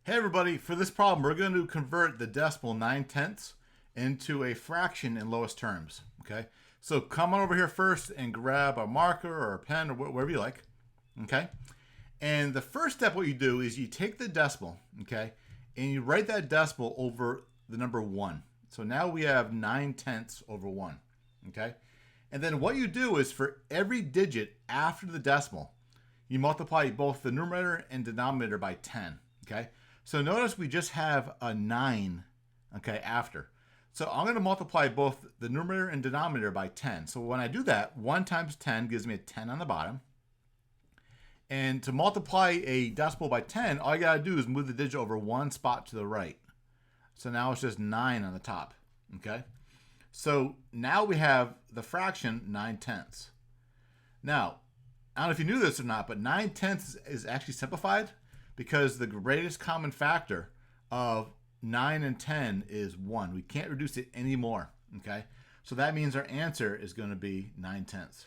Hey everybody, for this problem we're going to convert the decimal 9/10 into a fraction in lowest terms. Okay, so come on over here first and grab a marker or a pen or whatever you like. Okay, and the first step what you do is you take the decimal, okay, and you write that decimal over the number 1. So now we have 9/10 over 1. Okay, and then what you do is for every digit after the decimal you multiply both the numerator and denominator by 10. Okay, so notice we just have a 9, okay, after. So I'm going to multiply both the numerator and denominator by 10. So when I do that, 1 times 10 gives me a 10 on the bottom. And to multiply a decimal by 10, all you got to do is move the digit over 1 spot to the right. So now it's just 9 on the top, okay? So now we have the fraction 9/10. Now, I don't know if you knew this or not, but 9/10 is actually simplified because the greatest common factor of 9 and 10 is 1. We can't reduce it anymore, okay? So that means our answer is going to be 9/10.